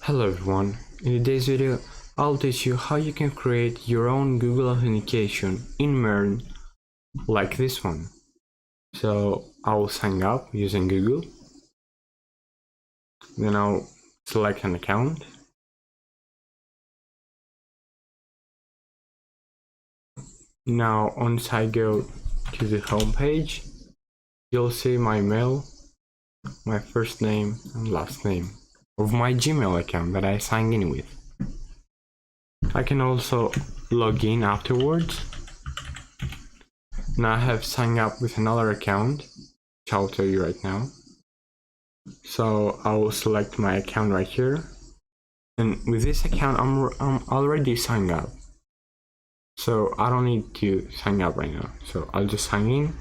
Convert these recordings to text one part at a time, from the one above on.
Hello everyone, in today's video I'll teach you how you can create your own Google Authentication in MERN like this one. So I'll sign up using Google, then I'll select an account. Now once I go to the home page, you'll see my mail, my first name and last name of my Gmail account that I signed in with. I can also log in afterwards. Now I have signed up with another account, which I'll tell you right now. So I will select my account right here, and with this account I'm already signed up, so I don't need to sign up right now. So I'll just sign in.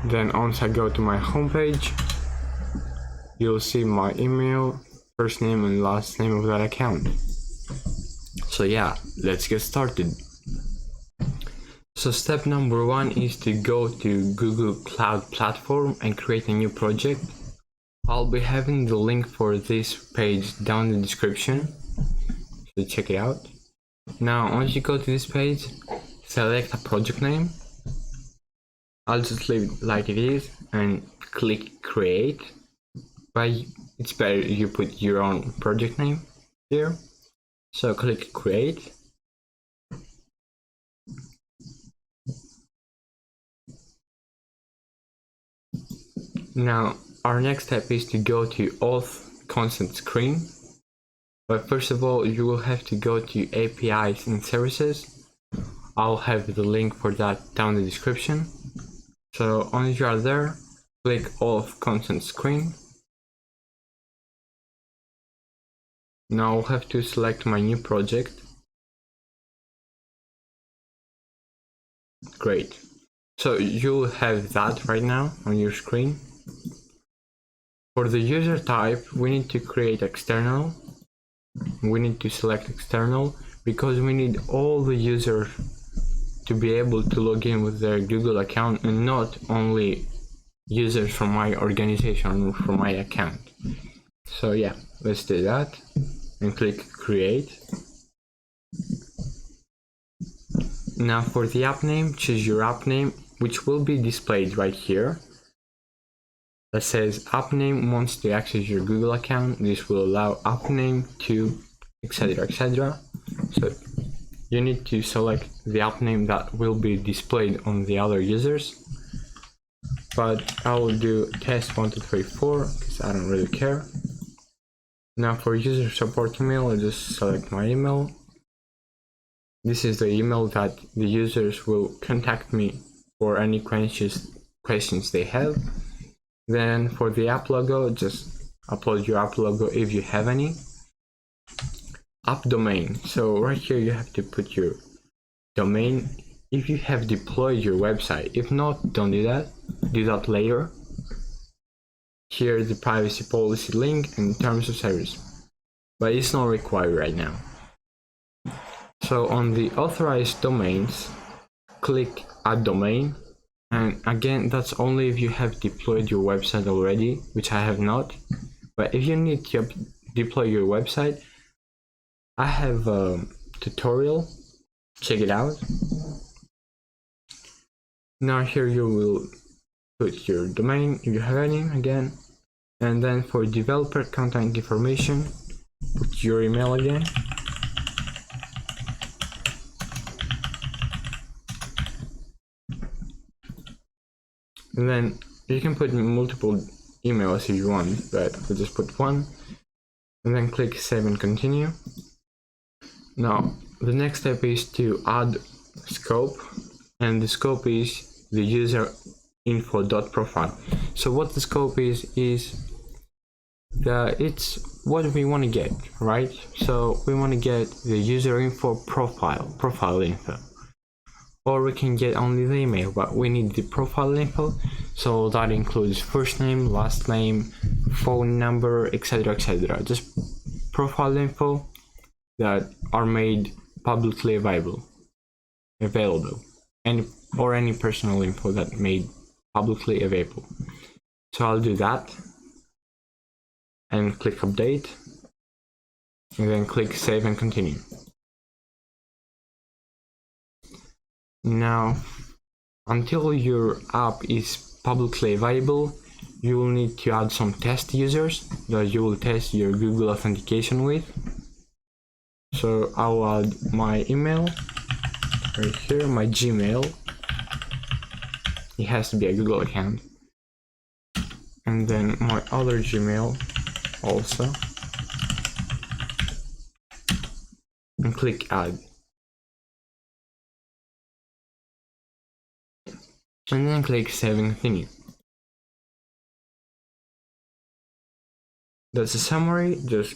Then once I go to my home page, you'll see my email, first name and last name of that account. So yeah, let's get started. So step number one is to go to Google Cloud Platform and create a new project. I'll be having the link for this page down in the description, so check it out. Now once you go to this page, select a project name. I'll just leave it like it is and click create. But it's better you put your own project name here. So click create. Now our next step is to go to auth consent screen. But first of all, you will have to go to APIs and services. I'll have the link for that down in the description. So once you are there, click auth consent screen. Now I'll have to select my new project. Great. So you'll have that right now on your screen. For the user type, we need to create external. We need to select external because we need all the users to be able to log in with their Google account and not only users from my organization or from my account. So yeah, let's do that and click create. Now for the app name, choose your app name, which will be displayed right here. That says app name wants to access your Google account. This will allow app name to etc. etc. So you need to select the app name that will be displayed on the other users. But I will do test1234 because I don't really care. Now for user support email, I'll just select my email. This is the email that the users will contact me for any questions they have. Then for the app logo, just upload your app logo if you have any. App domain. So right here you have to put your domain if you have deployed your website. If not, don't do that. Do that later. Here the privacy policy link and terms of service, but it's not required right now. So on the authorized domains, click add domain, and again that's only if you have deployed your website already, which I have not. But if you need to deploy your website, I have a tutorial, check it out. Now here you will put your domain if you have any again, and then for developer contact information, put your email again. And then you can put multiple emails if you want, but I'll just put one. And then click save and continue. Now the next step is to add scope, and the scope is the user info.profile. So what the scope is it's what we want to get, right? So we want to get the user info profile info, or we can get only the email, but we need the profile info. So that includes first name, last name, phone number, etc. etc. Just profile info that are made publicly available, or any personal info that made publicly available. So I'll do that. and click update, and then click save and continue. Now, until your app is publicly available, you will need to add some test users that you will test your Google Authentication with. So I'll add my email right here, my Gmail. It has to be a Google account. And then my other Gmail also. And click add. And then click save and continue. That's a summary. Just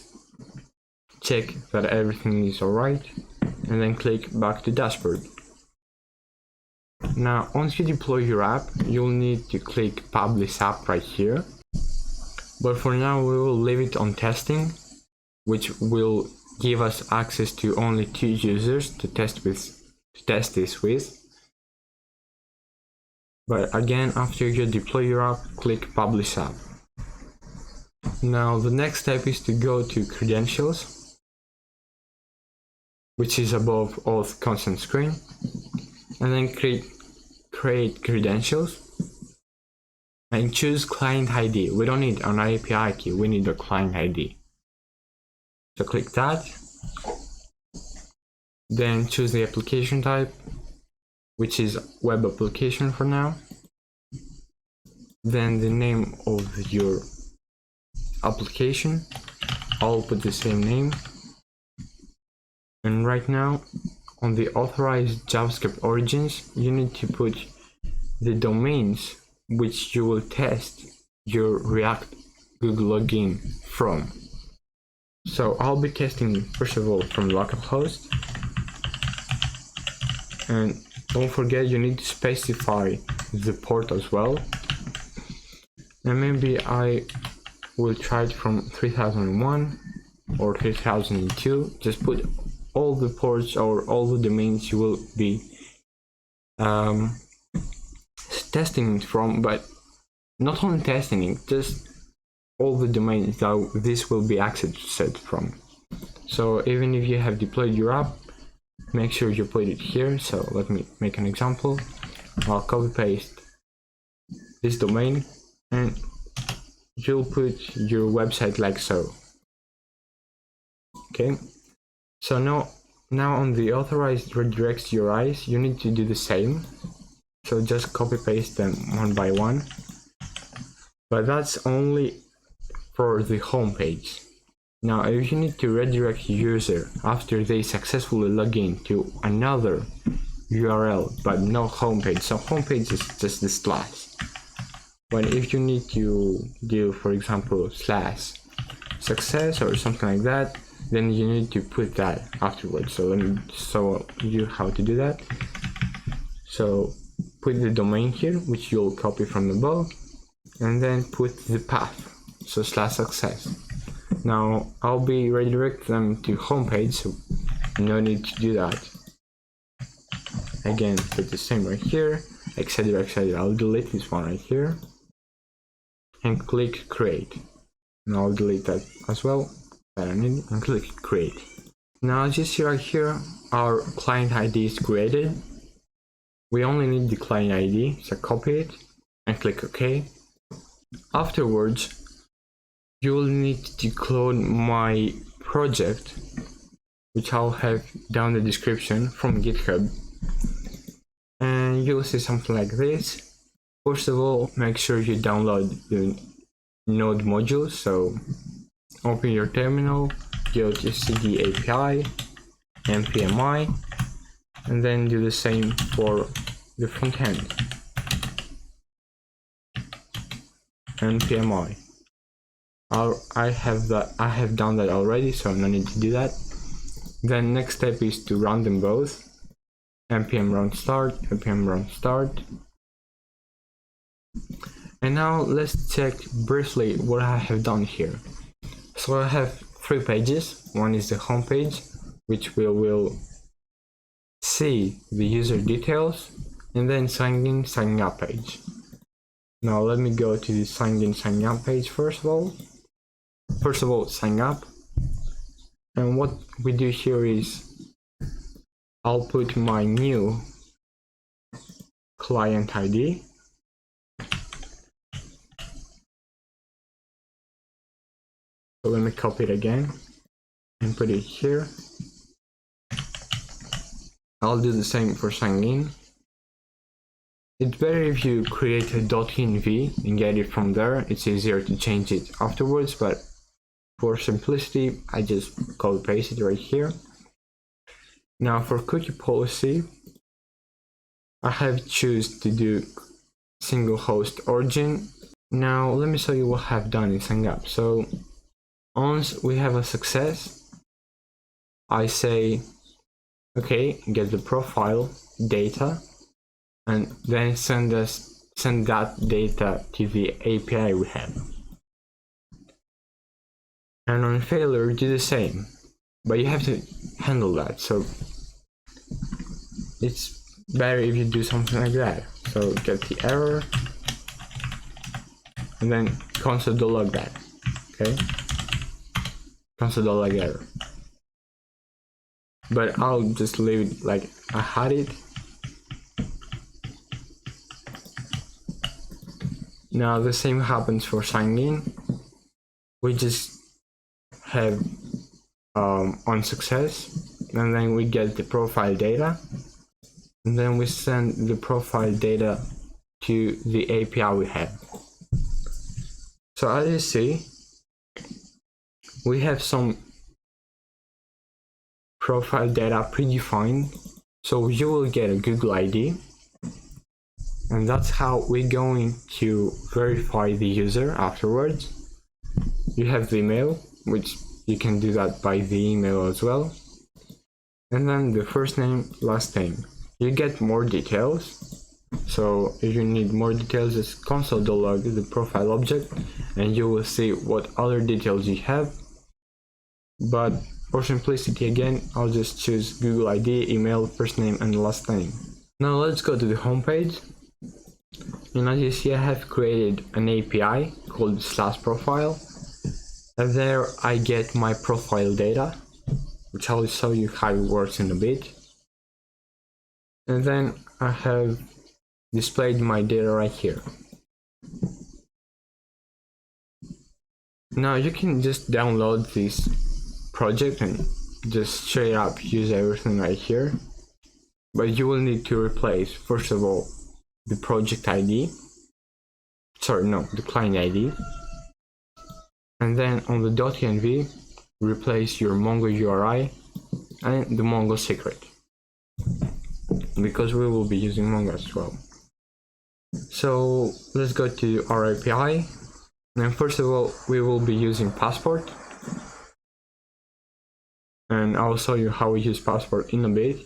check that everything is alright, and then click back to dashboard. Now, once you deploy your app, you'll need to click publish app right here. But for now, we will leave it on testing, which will give us access to only 2 users to test this with. But again, after you deploy your app, click publish app. Now the next step is to go to credentials, which is above auth consent screen, and then create credentials and choose client ID. We don't need an API key, we need a client ID. So click that, then choose the application type, which is web application for now, then the name of your application. I'll put the same name, and right now on the authorized JavaScript origins you need to put the domains which you will test your React Google login from. So I'll be testing first of all from localhost, and don't forget you need to specify the port as well, and maybe I will try it from 3001 or 3002. Just put all the ports or all the domains you will be testing from, but not only testing it, just all the domains that this will be accessed from. So even if you have deployed your app, make sure you put it here. So let me make an example. I'll copy paste this domain, and you'll put your website like so. Okay, so now on the authorized redirects URIs, you need to do the same. So just copy paste them one by one, but that's only for the home page. Now if you need to redirect a user after they successfully log in to another URL but no homepage, so homepage is just the slash. But if you need to do, for example, /success or something like that, then you need to put that afterwards. So let me show you how to do that. So put the domain here, which you'll copy from above, and then put the path, so /success. Now I'll be redirect them to homepage, so no need to do that. Again, put the same right here, etc, etc. I'll delete this one right here and click create, and I'll delete that as well, that I need, and click create. Now as you see right here, our client ID is created. We only need the client ID, so copy it and click OK. Afterwards, you will need to clone my project, which I'll have down the description from GitHub, and you'll see something like this. First of all, make sure you download the Node module. So open your terminal, go to CD API, npmi, and then do the same for the front end, npmi. I have done that already, so no need to do that. Then next step is to run them both, npm run start, npm run start. And now let's check briefly what I have done here. So I have 3 pages. One is the home page, which we will see the user details, and then sign in, signing up page. Now let me go to the sign in, signing up page first of all. first of all, sign up. And what we do here is I'll put my new client ID. So let me copy it again and put it here. I'll do the same for sign in. It's better if you create a .env and get it from there. It's easier to change it afterwards, but for simplicity, I just copy paste it right here. Now for cookie policy, I have choose to do single host origin. Now let me show you what I've done in sign up. So once we have a success, I say, okay, get the profile data, and then send that data to the API we have. And on failure, do the same, but you have to handle that. So it's better if you do something like that. So get the error, and then console.log that. Okay, console.log error. But I'll just leave it like I had it. Now the same happens for sign in. We just have on success, and then we get the profile data, and then we send the profile data to the API we have. So as you see, we have some profile data predefined, so you will get a Google ID, and that's how we're going to verify the user afterwards. You have the email, which you can do that by the email as well, and then the first name, last name. You get more details, so if you need more details, just console.log the profile object, and you will see what other details you have. But for simplicity, again, I'll just choose Google ID, email, first name, and last name. Now let's go to the home page. And as you see, I have created an API called /profile. And there I get my profile data, which I'll show you how it works in a bit. And then I have displayed my data right here. Now you can just download this project and just straight up use everything right here, but you will need to replace, first of all, the project ID, the client ID, and then on the .env replace your Mongo URI and the Mongo secret, because we will be using Mongo as well. So let's go to our API, and first of all we will be using Passport, and I'll show you how we use Passport in a bit.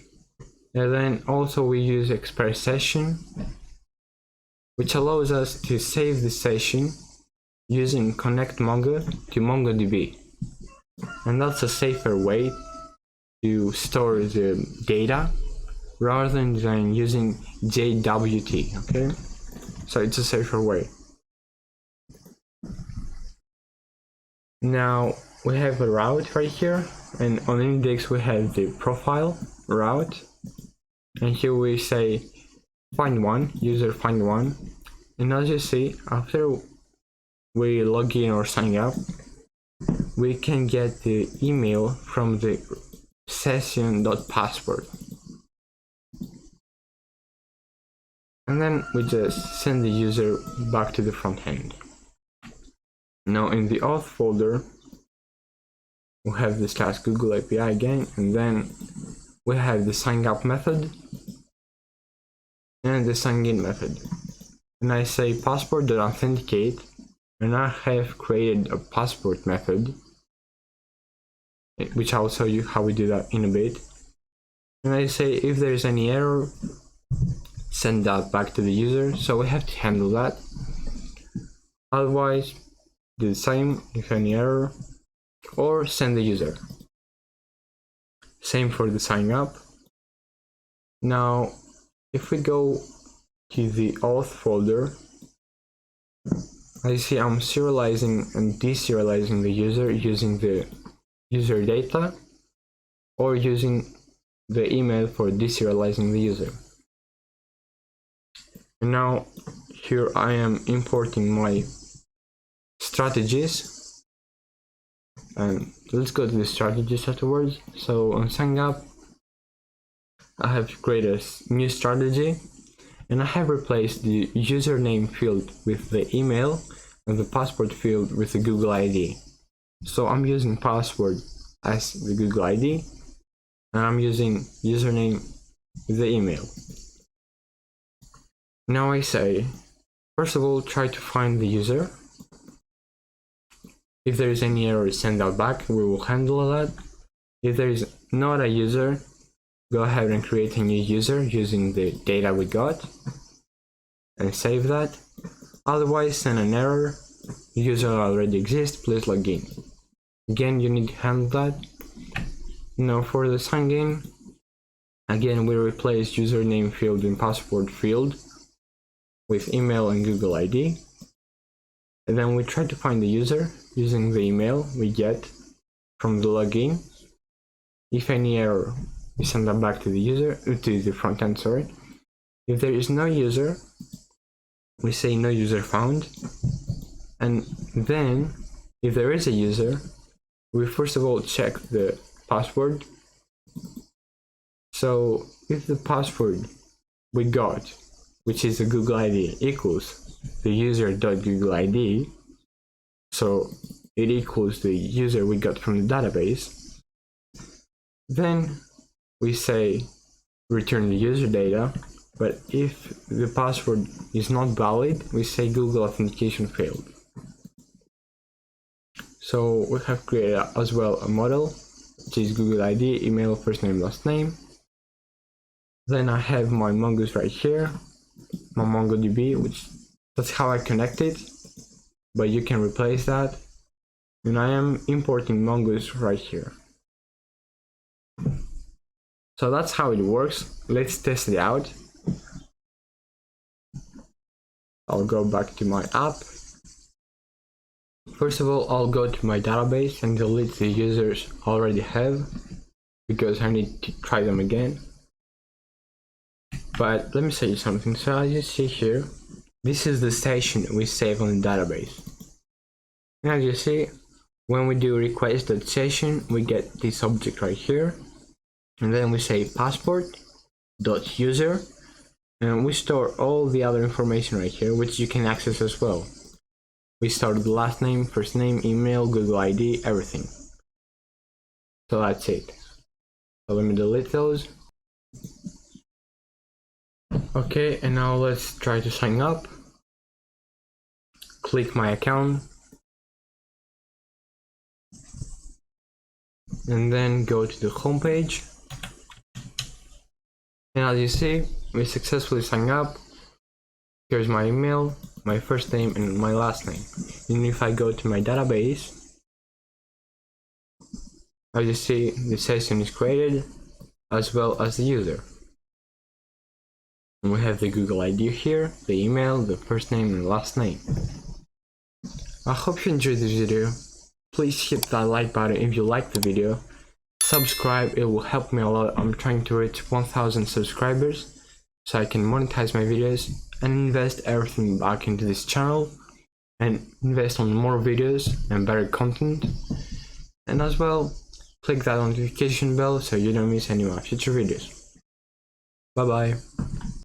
And then also we use Express Session, which allows us to save the session using Connect Mongo to MongoDB. And that's a safer way to store the data rather than using JWT, okay? So it's a safer way. Now we have a route right here, and on index we have the profile route, and here we say find one, user find one, and as you see, after we log in or sign up, we can get the email from the session.passport, and then we just send the user back to the front end. Now in the auth folder we have this /Google API again, and then we have the sign up method and the sign in method, and I say passport.authenticate, and I have created a passport method, which I'll show you how we do that in a bit. And I say if there's any error, send that back to the user, so we have to handle that. Otherwise, do the same if any error, or send the user. Same for the sign up. Now if we go to the auth folder, As you see, I'm serializing and deserializing the user using the user data or using the email for deserializing the user. And now here I am importing my strategies, and let's go to the strategies afterwards. So on sign up, I have created a new strategy, and I have replaced the username field with the email and the passport field with the Google ID. So I'm using password as the Google ID, and I'm using username with the email. Now I say, first of all, try to find the user. If there is any error, send that back, we will handle that. If there is not a user, go ahead and create a new user using the data we got and save that. Otherwise, send an error, user already exists, please log in. Again, you need to handle that. Now for the sign in, again we replace username field and password field with email and Google ID. And then we try to find the user using the email we get from the login. If any error, we send that back to the user, to the front end, sorry. If there is no user, we say no user found. And then, if there is a user, we first of all check the password. So if the password we got, which is the Google ID, equals the user.google ID, so it equals the user we got from the database, then we say return the user data. But if the password is not valid, we say Google Authentication failed. So we have created as well a model, which is Google ID, email, first name, last name. Then I have my mongoose right here, my MongoDB, which that's how I connect it, but you can replace that. And I am importing mongoose right here. So that's how it works. Let's test it out. I'll go back to my app. First of all, I'll go to my database and delete the users I already have, because I need to try them again. But let me show you something. So as you see here, this is the station we save on the database. And as you see, when we do request.session, we get this object right here. And then we say passport.user, and we store all the other information right here, which you can access as well. We store the last name, first name, email, Google ID, everything. So that's it. So let me delete those. Okay, and now let's try to sign up. Click my account. And then go to the home page. And as you see, we successfully signed up. Here's my email, my first name, and my last name. And if I go to my database, as you see, the session is created, as well as the user. And we have the Google ID here, the email, the first name, and last name. I hope you enjoyed this video. Please hit that like button if you liked the video. Subscribe, it will help me a lot. I'm trying to reach 1000 subscribers so I can monetize my videos and invest everything back into this channel and invest on more videos and better content. And as well, click that notification bell so you don't miss any of my future videos. Bye bye.